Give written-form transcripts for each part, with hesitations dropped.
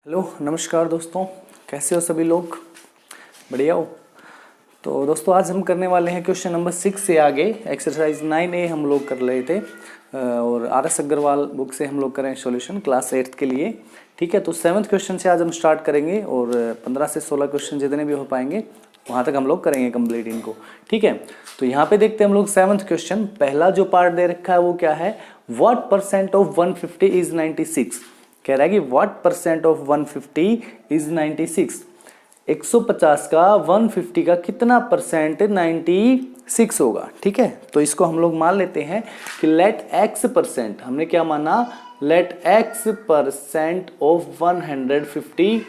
Hello नमस्कार दोस्तों, कैसे हो सभी लोग? बढ़िया हो? तो दोस्तों आज हम करने वाले हैं क्वेश्चन नंबर 6 से आगे एक्सरसाइज 9A हम लोग कर रहे थे और RS अग्रवाल बुक से हम लोग करें सॉल्यूशन क्लास 8th के लिए। ठीक है, तो 7th क्वेश्चन से आज हम स्टार्ट करेंगे और 15 से 16 क्वेश्चन जितने भी हो पाएंगे वहाँ तक हम लोग करेंगे कंप्लीट इनको। ठीक है, तो यहाँ पे देखते हैं हम लोग 7th क्वेश्चन। पहला जो पार्ट दे रखा है वो क्या है, व्हाट परसेंट ऑफ 150 इज 96। कह रहा है कि व्हाट परसेंट ऑफ 150 इज 96। 150 का 150 का कितना परसेंट 96 होगा। ठीक है, तो इसको हम लोग मान लेते हैं कि लेट x परसेंट, हमने क्या माना, let x percent of 150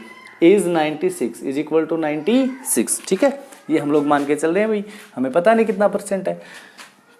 is 96 is equal to 96। ठीक है, ये हम लोग मान के चल रहे हैं भाई, हमें पता नहीं कितना परसेंट है।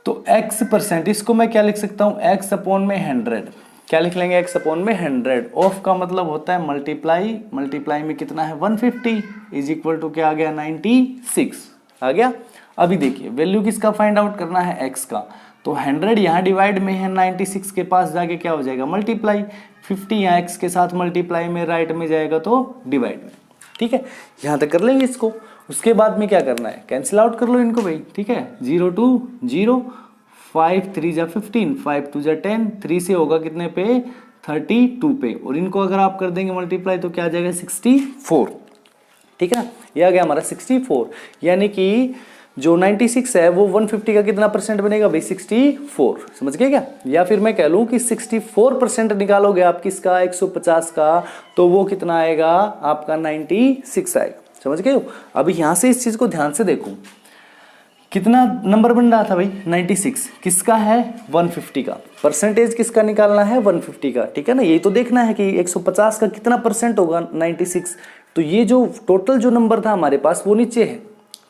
तो x परसेंट, इसको मैं क्या लिख सकता हूँ, x अपॉन में 100। क्या लिख लेंगे, x अपॉन में 100। ऑफ का मतलब होता है मल्टीप्लाई, मल्टीप्लाई में कितना है 150 इज इक्वल टू क्या आ गया 96 आ गया। अभी देखिए वैल्यू किसका फाइंड आउट करना है, x का। तो 100 यहाँ डिवाइड में है, 96 के पास जाके क्या हो जाएगा मल्टीप्लाई, 50 यहाँ x के साथ मल्टीप्लाई में राइट में जाएगा तो डिवाइड में। ठीक है, यहाँ तक कर लेंगे इसको। उसके बाद में क्या करना है, कैंसिल आउट कर लो इनको भाई। ठीक है, 0 2 0, 5 3 जा 15, 5 2 जा 10, 3 से होगा कितने पे 32 पे, और इनको अगर आप कर देंगे मल्टीप्लाई तो क्या आ जाएगा 64। ठीक है ना, ये आ गया हमारा 64। यानी कि जो 96 है वो 150 का कितना परसेंट बनेगा भाई 64। समझ गए क्या? या फिर मैं कह लूं कि 64% निकालोगे आप किसका 150 का, तो वो कितना आएगा आपका 96 आएगा। समझ गए हो? अभी यहां से इस चीज को ध्यान से देखो, कितना नंबर बन रहा था भाई 96, किसका है 150 का। परसेंटेज किसका निकालना है 150 का। ठीक है ना, यही तो देखना है कि 150 का कितना परसेंट होगा 96। तो ये जो टोटल जो नंबर था हमारे पास वो नीचे है।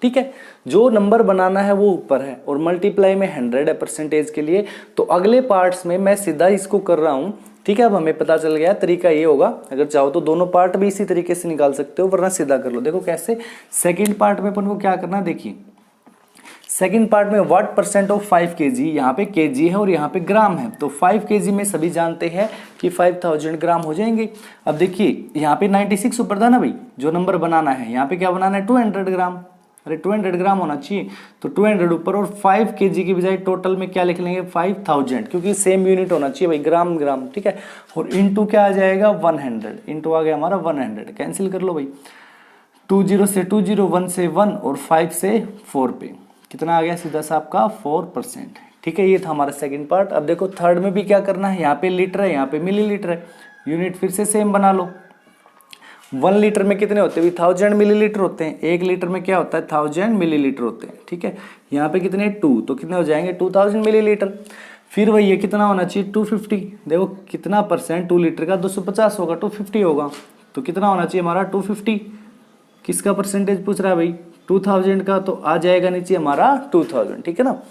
ठीक है, जो नंबर बनाना है वो ऊपर है और मल्टीप्लाई में 100 है परसेंटेज के लिए। तो अगले पार्ट्स में मैं सीधा इसको कर रहा हूं। ठीक है, अब हमें पता चल गया तरीका ये होगा। अगर चाहो तो दोनों पार्ट भी इसी तरीके से निकाल सकते हो, वरना सीधा कर लो। देखो कैसे, सेकेंड पार्ट में अपन को क्या करना है, देखिए सेकंड पार्ट में व्हाट परसेंट ऑफ 5 kg, यहाँ पे kg है और यहाँ पे ग्राम है। तो 5 kg में सभी जानते हैं कि 5000 ग्राम हो जाएंगे। अब देखिए यहाँ पे 96 ऊपर था ना भाई, जो नंबर बनाना है यहाँ पे क्या बनाना है 200 ग्राम। अरे 200 ग्राम होना चाहिए, तो 200 ऊपर और 5 kg की बजाय टोटल में क्या लिख लेंगे 5000, क्योंकि सेम यूनिट होना चाहिए भाई, ग्राम ग्राम। ठीक है, और इंटू क्या आ जाएगा 100, इंटू आ गया हमारा 100। कैंसिल कर लो भाई, 20 से 20, 1 से 1 और 5 से 4 पे कितना आ गया सीधा सा आपका 4%। ठीक है, ये था हमारा सेकंड पार्ट। अब देखो थर्ड में भी क्या करना है, यहाँ पे लीटर है, यहाँ पे मिलीलीटर है। यूनिट फिर से सेम बना लो। 1 लीटर में कितने होते हैं 1000 मिलीलीटर होते हैं। 1 लीटर में क्या होता है 1000 मिलीलीटर होते हैं। ठीक है, यहाँ पे कितने 2, तो कितने हो जाएंगे 2000 मिलीलीटर। फिर वही है, कितना होना चाहिए 250। देखो कितना परसेंट 2 लीटर का 250 होगा, 250 होगा, तो कितना होना चाहिए हमारा 250। किसका परसेंटेज पूछ रहा है भाई 2000 का, तो आ जाएगा नीचे हमारा 2000। ठीक है ना,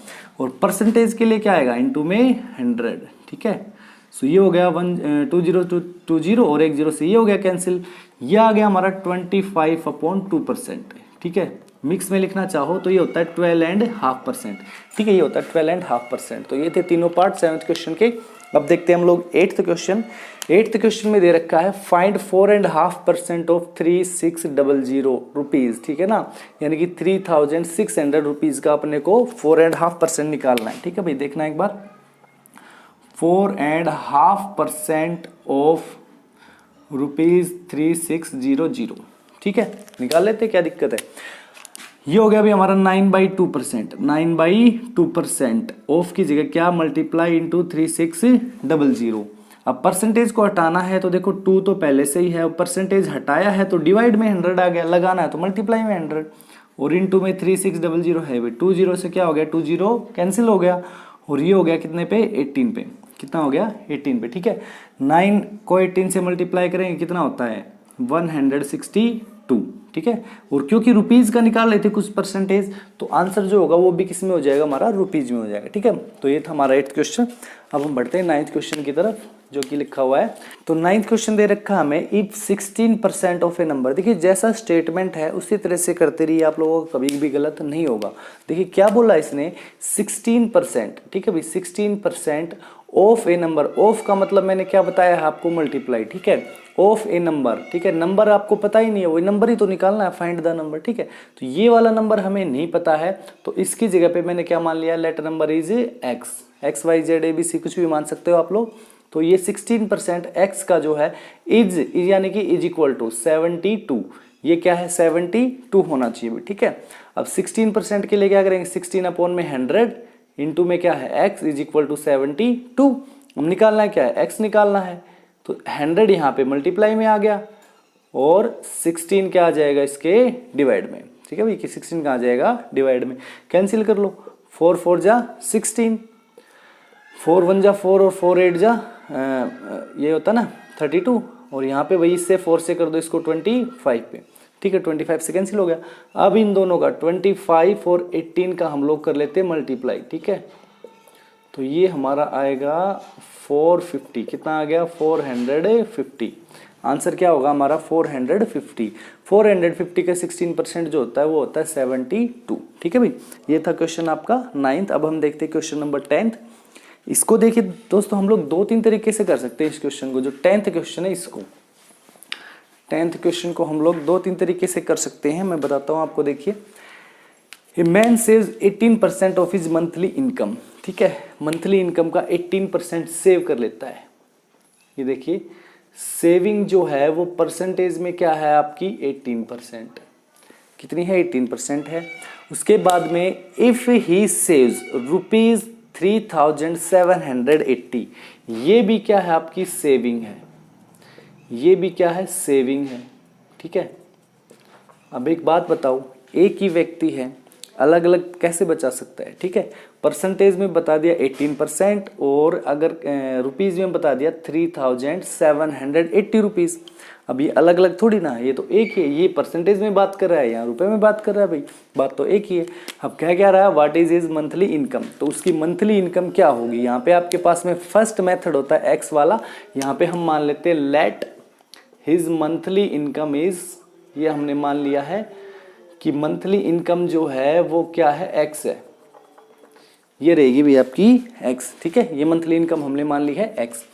और परसेंटेज के लिए क्या आएगा इनटू में 100। ठीक है, सो ये हो गया 20 और 10 से ये हो गया कैंसिल। ये आ गया हमारा 25/2%। ठीक है, मिक्स में लिखना चाहो तो ये होता है 12.5%। ठीक है, ये होता है 12.5%। तो ये थे तीनों पार्ट 7th क्वेश्चन के। अब देखते हैं हम लोग 8th क्वेश्चन। 8th क्वेश्चन में दे रखा है फाइंड 4.5% ऑफ 3600 रुपीज। ठीक है ना, यानी कि 3600 रुपीज का अपने को 4.5% निकालना है। ठीक है भाई, देखना एक बार, 4.5% ऑफ रुपीज 3600। ठीक है, निकाल लेते, क्या दिक्कत है। ये हो गया अभी हमारा 9/2%। 9/2% ऑफ की जगह क्या मल्टीप्लाई इंटू 3600। अब परसेंटेज को हटाना है तो देखो 2 तो पहले से ही है, परसेंटेज हटाया है तो डिवाइड में 100 आ गया, लगाना है तो मल्टीप्लाई में 100 और इंटू में 3600 है भाई। 20 से क्या हो गया 20 कैंसिल हो गया, और ये हो गया कितने पे 18 पे। कितना हो गया 18 पे। ठीक है, 9 को 18 से मल्टीप्लाई करेंगे कितना होता है 162। ठीक है, और क्योंकि रुपीज का निकाल रहे थे कुछ परसेंटेज, तो आंसर जो होगा वो भी किस में हो जाएगा हमारा रुपीज में हो जाएगा। ठीक है, तो ये था हमारा 8th क्वेश्चन। अब हम बढ़ते हैं 9th क्वेश्चन की तरफ, जो कि लिखा हुआ है। तो 9th क्वेश्चन दे रखा है हमें, इफ 16% ऑफ ए नंबर। देखिए जैसा स्टेटमेंट है उसी तरह से करते रहिए, आप लोगों को कभी भी गलत नहीं होगा। देखिए क्या बोला इसने 16%। ठीक है भाई, 16% ऑफ ए नंबर, ऑफ का मतलब मैंने क्या बताया है आपको, मल्टीप्लाई, ठीक है, ऑफ ए नंबर, ठीक है, नंबर आपको पता ही नहीं है, वही नंबर ही तो निकालना है, फाइंड द नंबर, ठीक है। तो ये वाला नंबर हमें नहीं पता है, तो इसकी जगह पे मैंने क्या मान लिया, let number is X, X Y Z A B C कुछ भी मान सकते हो आप लोग। तो ये 16% एक्स का जो है इज यानी कि इज इक्वल टू 72, ये क्या है 72 होना चाहिए, ठीक है। अब 16% के लिए क्या करेंगे, 16 अपॉन में 100 इंटू में क्या है x इज इक्वल टू 72, हम निकालना है क्या है, x निकालना है, तो 100 यहाँ पे मल्टीप्लाई में आ गया और 16 क्या आ जाएगा इसके डिवाइड में, ठीक है भाई, कि 16 कहाँ आ जाएगा डिवाइड में, कैंसिल कर लो, 4 4 जा 16, 4 1 जा 4 और 4 8 जा ये होता ना 32, और यहाँ पे वही इससे 4 से कर दो इसको 25 पे, ठीक है, 25 से कैंसिल हो गया। अब इन दोनों का 25 और 18 का हम लोग कर लेते हैं मल्टीप्लाई, ठीक है, तो ये हमारा आएगा 450, कितना आ गया 450, आंसर क्या होगा हमारा 450, 450 का 16% जो होता है वो होता है 72, ठीक है भाई। ये था क्वेश्चन आपका 9th। अब हम देखते हैं क्वेश्चन नंबर 10th। इसको देखिए दोस्तों, हम लोग 2-3 तरीके से कर सकते हैं इस क्वेश्चन को, जो 10th क्वेश्चन है इसको, 10th क्वेश्चन को हम लोग 2-3 तरीके से कर सकते हैं, मैं बताता हूँ आपको। देखिए, a man saves 18% of his monthly income, ठीक है, मंथली इनकम का 18% सेव कर लेता है। ये देखिए सेविंग जो है वो परसेंटेज में क्या है आपकी 18%, कितनी है 18% है। उसके बाद में इफ ही सेव्स ₹3780, ये भी क्या है आपकी सेविंग है, ये भी क्या है सेविंग है, ठीक है। अब एक बात बताओ, एक ही व्यक्ति है, अलग अलग कैसे बचा सकता है, ठीक है, परसेंटेज में बता दिया 18% और अगर रुपीज में बता दिया 3780 रुपीज। अब ये अलग अलग थोड़ी ना है, ये तो एक ही है, ये परसेंटेज में बात कर रहा है, यहाँ रुपए में बात कर रहा है भाई, बात तो एक ही है। अब क्या रहा है, what is his monthly income, तो उसकी मंथली इनकम क्या होगी। यहाँ पे आपके पास में फर्स्ट मेथड होता है एक्स वाला, यहाँ पे हम मान लेते हैं late his monthly income is, ये हमने मान लिया है कि मंथली इनकम जो है वो क्या है एक्स है, ये रहेगी भी आपकी एक्स, ठीक है, ये मंथली इनकम हमने मान ली है एक्स।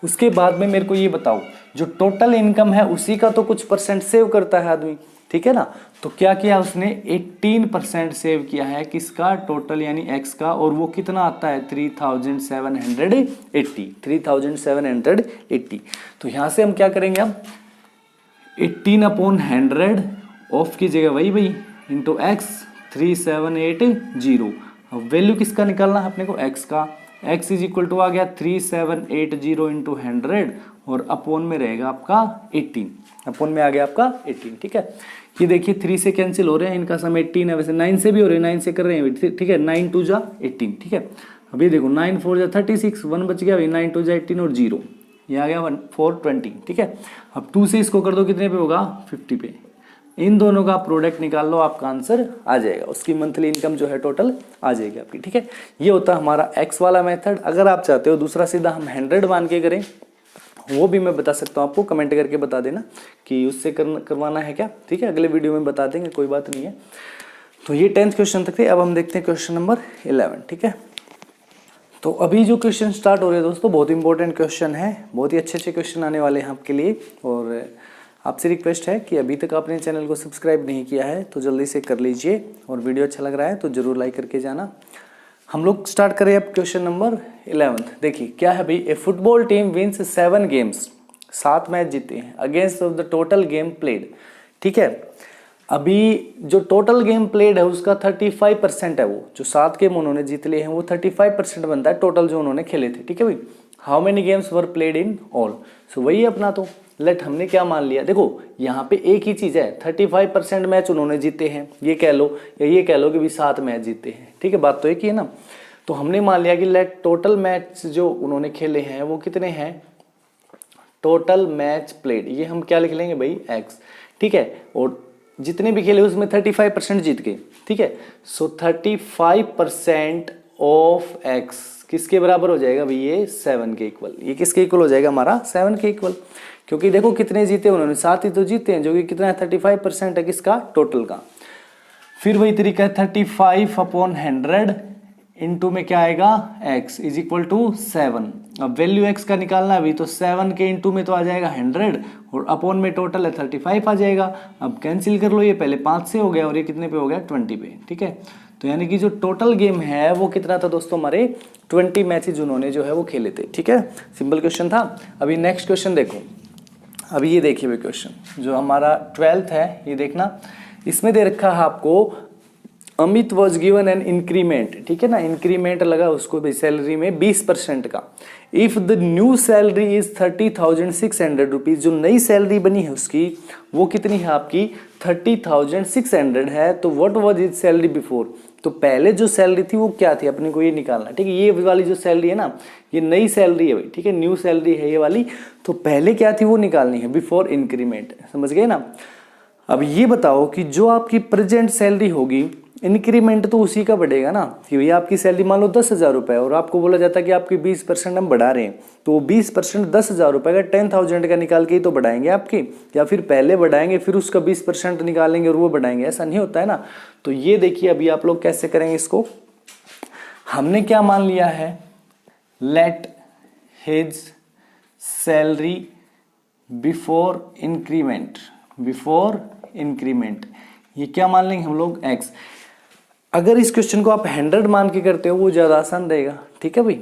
उसके बाद में मेरे को ये बताओ, जो टोटल इनकम है उसी का तो कुछ परसेंट सेव करता है आदमी, ठीक है ना, तो क्या किया उसने 18% सेव किया है किसका, टोटल यानी एक्स का, और वो कितना आता है 3780। तो यहां से हम क्या करेंगे, अब 18/100 ऑफ की जगह वही भाई इंटू एक्स 3780। अब वैल्यू किसका निकालना है अपने को, एक्स का, x इज इक्वल टू आ गया 3780 इंटू 100 और अपोन में रहेगा आपका 18, अपोन में आ गया आपका 18, ठीक है। ये देखिए 3 से कैंसिल हो रहे हैं, इनका सम 18 है, वैसे 9 से भी हो रहे हैं, 9 से कर रहे हैं, ठीक है, 9 2 जा 18, ठीक है। अब ये देखो 9 4 जा 36, 1 बच गया भाई, 9 2 जा 18 और 0, ये आ गया 420, ठीक है। अब 2 से इसको कर दो, कितने पे होगा 50 पे, इन दोनों का प्रोडक्ट निकाल लो, आपका आंसर आ जाएगा, उसकी मंथली इनकम जो है टोटल आ जाएगी आपकी, ठीक है। ये होता है हमारा एक्स वाला मेथड। अगर आप चाहते हो दूसरा सीधा हम 100 मान के करें, वो भी मैं बता सकता हूँ आपको, कमेंट करके बता देना कि उससे करवाना है क्या, ठीक है, अगले वीडियो में बता देंगे, कोई बात नहीं है। तो ये 10th क्वेश्चन तक थे। अब हम देखते हैं क्वेश्चन नंबर 11, ठीक है। तो अभी जो क्वेश्चन स्टार्ट हो रहे हैं दोस्तों, बहुत इंपॉर्टेंट क्वेश्चन है, बहुत ही अच्छे क्वेश्चन आने वाले हैं आपके लिए, और आपसे रिक्वेस्ट है कि अभी तक आपने चैनल को सब्सक्राइब नहीं किया है तो जल्दी से कर लीजिए, और वीडियो अच्छा लग रहा है तो जरूर लाइक करके जाना। हम लोग स्टार्ट करें अब क्वेश्चन नंबर 11। देखिए क्या है भाई, a football team wins 7 games, 7 match जीते हैं against of the total game played, ठीक है। अभी जो टोटल गेम प्लेड है उसका 35% है, वो जो 7 गेम उन्होंने जीत लिए हैं वो 35% बनता है टोटल जो उन्होंने खेले थे, ठीक है भाई। How many games were played in all, so वही अपना, तो लेट हमने क्या मान लिया, देखो यहाँ पे एक ही चीज है, 35% मैच उन्होंने जीते हैं, ये कह लो, या ये कह लो कि भी 7 मैच जीते हैं, ठीक है, बात तो एक ही है ना। तो हमने मान लिया कि लेट टोटल मैच जो उन्होंने खेले हैं वो कितने हैं, टोटल मैच प्लेड, ये हम क्या लिख लेंगे भाई एक्स, ठीक है, और जितने भी खेले उसमें 35% जीत गए, ठीक है। सो 35% ऑफ एक्स किसके बराबर हो जाएगा भाई, ये 7 के इक्वल, ये किसके इक्वल हो जाएगा हमारा 7 के इक्वल, क्योंकि देखो कितने जीते उन्होंने, 7 ही तो जीते हैं, जो कि कितना है 35% है किसका, टोटल का। फिर वही तरीका है 35/100 इनटू में क्या आएगा x इज इक्वल टू 7। अब वैल्यू x का निकालना अभी, तो 7 के इनटू में तो आ जाएगा 100 और अपॉन में टोटल है 35 आ जाएगा। अब कैंसिल कर लो, ये पहले 5 से हो गया और ये कितने पे हो गया 20 पे। ठीक है, तो यानी कि जो टोटल गेम है वो कितना था दोस्तों, हमारे 20 मैचेज उन्होंने जो है वो खेले थे। ठीक है, सिंपल क्वेश्चन था। अभी नेक्स्ट क्वेश्चन देखो, अभी ये देखिए भाई क्वेश्चन जो हमारा 12th है, ये देखना, इसमें दे रखा है आपको Amit was given an increment. ठीक है ना, इंक्रीमेंट लगा उसको भाई सैलरी में 20% का। If the new salary is 30,600 rupees, जो नई सैलरी बनी है उसकी वो कितनी है आपकी 30,600 है। तो what was his salary before, तो पहले जो सैलरी थी वो क्या थी, अपने को ये निकालना। ठीक है, ये वाली जो सैलरी है ना, ये नई सैलरी है भाई। ठीक है, न्यू सैलरी है ये वाली, तो पहले क्या थी वो निकालनी है बिफोर इंक्रीमेंट। समझ गए ना। अब ये बताओ कि जो आपकी प्रेजेंट सैलरी होगी, इंक्रीमेंट तो उसी का बढ़ेगा ना, कि भैया आपकी सैलरी मान लो 10,000 रुपये और आपको बोला जाता है कि आपकी 20% हम बढ़ा रहे हैं, तो 20% 10,000 रुपये का 10,000 का निकाल के ही तो बढ़ाएंगे आपके, या फिर पहले बढ़ाएंगे फिर उसका 20% निकालेंगे और वो बढ़ाएंगे, ऐसा नहीं होता है ना। तो ये देखिए अभी आप लोग कैसे करेंगे इसको। हमने क्या मान लिया है, late his salary before increment, before increment, ये क्या मान लेंगे हम लोग x। अगर इस क्वेश्चन को आप 100 मान के करते हो वो ज़्यादा आसान रहेगा। ठीक है भाई,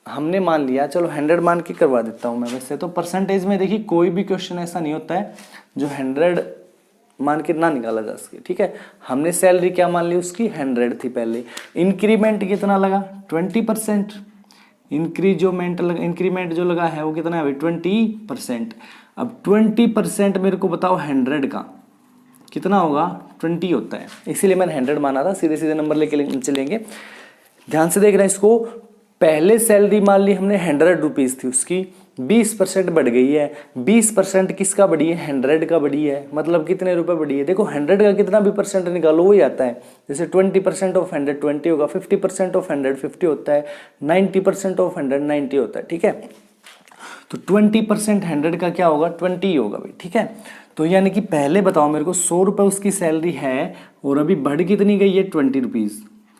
हमने मान लिया, चलो 100 मान के करवा देता हूँ मैं। वैसे तो परसेंटेज में देखिए कोई भी क्वेश्चन ऐसा नहीं होता है जो 100 मान के ना निकाला जा सके। ठीक है, हमने सैलरी क्या मान ली उसकी 100 थी पहले। इंक्रीमेंट कितना लगा 20%, इंक्रीमेंट जो लगा है वो कितना है भाई 20%। अब 20% मेरे को बताओ 100 का कितना होगा, 20 होता है, इसीलिए मैंने 100 माना था। सीधे सीधे नंबर लेके चलेंगे, ध्यान से देख रहे हैं इसको। पहले सैलरी मान ली हमने 100 रुपीज़ थी उसकी, 20% बढ़ गई है। 20% किसका बढ़ी है, 100 का बढ़ी है, मतलब कितने रुपए बढ़ी है। देखो 100 का कितना भी परसेंट निकालो वही आता है। जैसे 20% ऑफ 100 20 होगा, 50% ऑफ 100 50 होता है, 90% ऑफ 100 90 होता है। ठीक है, तो 20% 100 का क्या होगा 20 होगा भाई। ठीक है, तो यानी कि पहले बताओ मेरे को 100 रुपये उसकी सैलरी है और अभी बढ़ कितनी गई है 20 रुपीज़,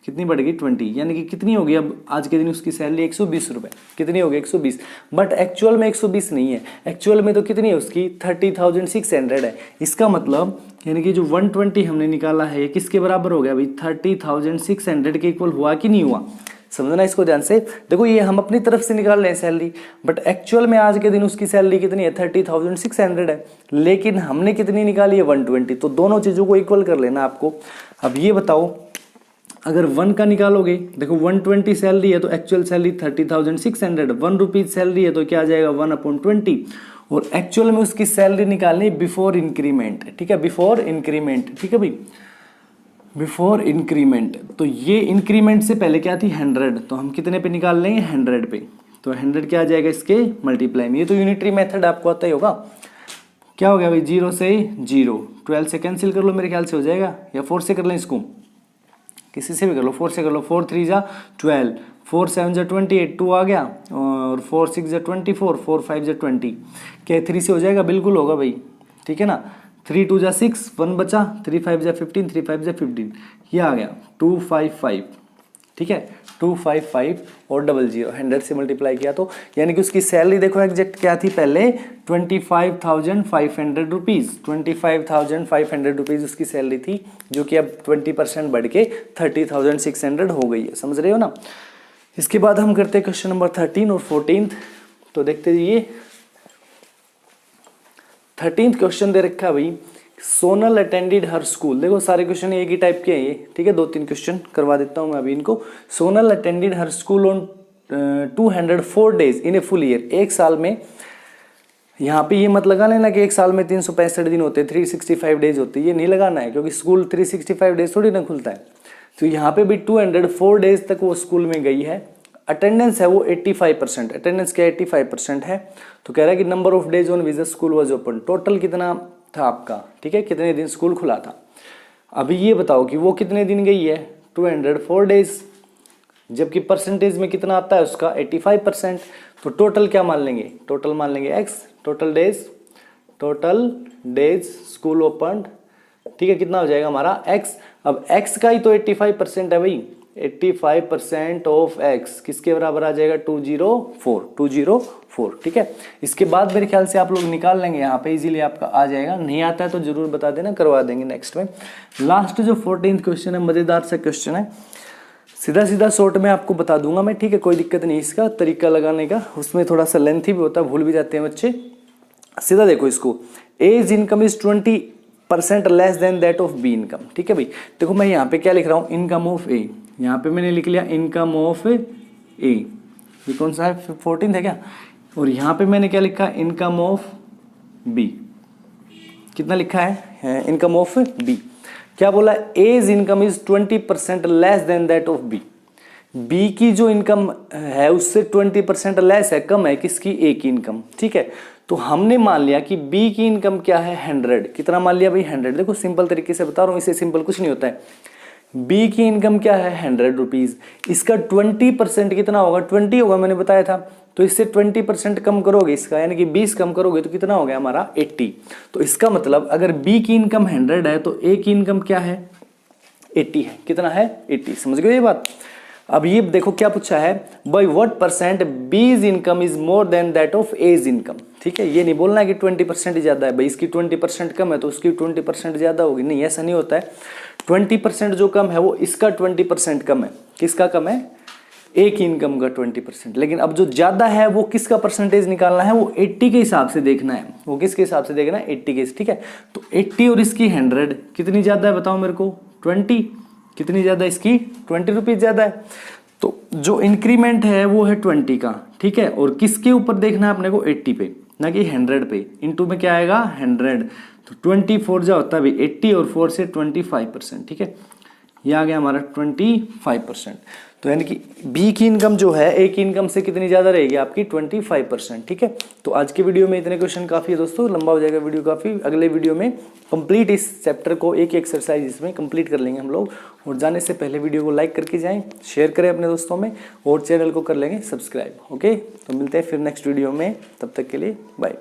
कितनी बढ़ गई 20, यानी कि कितनी होगी अब आज के दिन उसकी सैलरी 120 रुपये, कितनी होगी 120। बट एक्चुअल में 120 नहीं है, एक्चुअल में तो कितनी है उसकी 30,600 है। इसका मतलब यानी कि जो 120 हमने निकाला है ये किसके बराबर हो गया भाई 30,600 के इक्वल हुआ कि नहीं हुआ। समझना इसको ध्यान से। देखो ये हम अपनी तरफ से निकाल रहे हैं सैलरी, बट एक्चुअल में आज के दिन उसकी सैलरी कितनी है 30,600 है, लेकिन हमने कितनी निकाली है 120। तो दोनों चीज़ों को इक्वल कर लेना आपको। अब ये बताओ अगर 1 का निकालोगे, देखो 120 सैलरी है तो एक्चुअल सैलरी 30,600, 1 रुपीज सैलरी है तो क्या आ जाएगा 1/20, और एक्चुअल में उसकी सैलरी निकालनी बिफोर इंक्रीमेंट। ठीक है, बिफोर इंक्रीमेंट। ठीक है भाई, बिफोर इंक्रीमेंट। तो ये इंक्रीमेंट से पहले क्या थी 100, तो हम कितने पे निकाल लेंगे 100 पे, तो 100 क्या आ जाएगा इसके मल्टीप्लाई में। ये तो यूनिटरी मेथड आपको आता ही होगा। क्या हो गया भाई 0 से 0, 12 से कैंसिल कर लो, मेरे ख्याल से हो जाएगा, या 4 से कर लें इसको, किसी से भी कर लो, 4 से कर लो, 4 3 जा 12, 4 7 जा 28, 2 आ गया, और 4 6 जा 24, 4 5 जा 20, क्या 3 से हो जाएगा, बिल्कुल होगा भाई। ठीक है ना, 3 2 जा 6, 1 बचा, 3 5 जा 15, 3 5 जा 15, ये आ गया 255। ठीक है, 255 और 00 100 से मल्टीप्लाई किया तो यानी कि उसकी सैलरी देखो एग्जैक्ट क्या थी पहले 25,500 रुपीज़, 25,500 रुपीज़ उसकी सैलरी थी, जो कि अब 20% बढ़ के 30,600 हो गई है। समझ रहे हो ना। इसके बाद हम करते हैं क्वेश्चन नंबर 13 और 14। तो देखते रहिए 13th क्वेश्चन दे रखा है भाई, सोनल अटेंडेड हर स्कूल। देखो सारे क्वेश्चन एक ही टाइप के हैं ये। ठीक है, 2-3 क्वेश्चन करवा देता हूँ मैं अभी इनको। Sonal attended her school on 204 days in a full year, एक साल में। यहाँ पे ये मत लगा लेना कि एक साल में 365 दिन होते हैं, 365 डेज होते हैं, ये नहीं लगाना है, क्योंकि स्कूल 365 डेज थोड़ी ना खुलता है। तो यहाँ पे भी 204 डेज तक वो स्कूल में गई है। अटेंडेंस है वो 85%, अटेंडेंस क्या 85% है। तो कह रहा है कि number of days on which school was open, total कितना था आपका। ठीक है, कितने दिन स्कूल खुला था। अभी ये बताओ कि वो कितने दिन गई है 204 डेज, जबकि परसेंटेज में कितना आता है उसका 85%। तो टोटल क्या मान लेंगे, टोटल मान लेंगे x, total days school open. ठीक है, कितना हो जाएगा हमारा x। अब x का ही तो 85% है भाई, 85% ऑफ एक्स किसके बराबर आ जाएगा 204। ठीक है, इसके बाद मेरे ख्याल से आप लोग निकाल लेंगे, यहाँ पे इजीली आपका आ जाएगा। नहीं आता है तो जरूर बता देना, करवा देंगे नेक्स्ट में। लास्ट जो 14th क्वेश्चन है, मजेदार सा क्वेश्चन है, सीधा सीधा शॉर्ट में आपको बता दूंगा मैं, ठीक है, कोई दिक्कत नहीं इसका तरीका लगाने का, उसमें थोड़ा सा लेंथी भी होता है, भूल भी जाते हैं बच्चे। सीधा देखो इसको, A's income is 20% less than that of B income. ठीक है भाई, देखो मैं यहाँ पे क्या लिख रहा हूँ, इनकम ऑफ ए, यहाँ पे मैंने लिख लिया इनकम ऑफ ए, ये कौन सा है 14th है क्या, और यहाँ पे मैंने क्या लिखा, इनकम ऑफ बी, कितना लिखा है, इनकम ऑफ बी। क्या बोला, A's income is 20% less than that of B. B की जो इनकम है उससे 20% लेस है, कम है किसकी, ए की इनकम। ठीक है, तो हमने मान लिया कि बी की इनकम क्या है 100, कितना मान लिया भाई 100। देखो सिंपल तरीके से बता रहा हूँ, इससे सिंपल कुछ नहीं होता है। बी की इनकम क्या है 100 रुपीज, इसका 20% कितना होगा, 20 होगा, मैंने बताया था। तो इससे 20% कम करोगे इसका, यानी कि 20 कम करोगे तो कितना हो गया हमारा 80। तो इसका मतलब अगर बी की इनकम 100 है तो ए की इनकम क्या है 80 है, कितना है 80। समझ गए ये बात। अब ये देखो क्या पूछा है, by what percent B's income is more than that of A's income. ठीक है, ये नहीं बोलना है कि 20% ज्यादा है, भाई इसकी 20% कम है तो उसकी 20% ज्यादा होगी, नहीं ऐसा नहीं होता है। 20% जो कम है वो इसका 20% कम है, किसका कम है, ए की इनकम का 20%। लेकिन अब जो ज्यादा है वो किसका परसेंटेज निकालना है, वो 80 के हिसाब से देखना है, वो किसके हिसाब से देखना है 80 के। ठीक है, तो 80 और इसकी 100 कितनी ज्यादा है बताओ मेरे को, 20, कितनी ज्यादा, इसकी 20 रुपीज ज्यादा है। तो जो इंक्रीमेंट है वो है 20 का। ठीक है, और किसके ऊपर देखना है अपने को 80 पे, ना कि 100 पे। इनटू में क्या आएगा 100, तो 24 जो होता है भाई 80 और 4 से 25%। ठीक है, ये आ गया हमारा 25%। तो यानी कि बी की इनकम जो है ए की इनकम से कितनी ज्यादा रहेगी आपकी 25%। ठीक है, तो आज के वीडियो में इतने क्वेश्चन काफी है दोस्तों, लंबा हो जाएगा वीडियो काफी। अगले वीडियो में कंप्लीट इस चैप्टर को एक एक्सरसाइज इसमें कंप्लीट कर लेंगे हम लोग। और जाने से पहले वीडियो को लाइक करके जाएं, शेयर करें अपने दोस्तों में, और चैनल को कर लेंगे सब्सक्राइब। ओके, तो मिलते हैं फिर नेक्स्ट वीडियो में, तब तक के लिए बाय।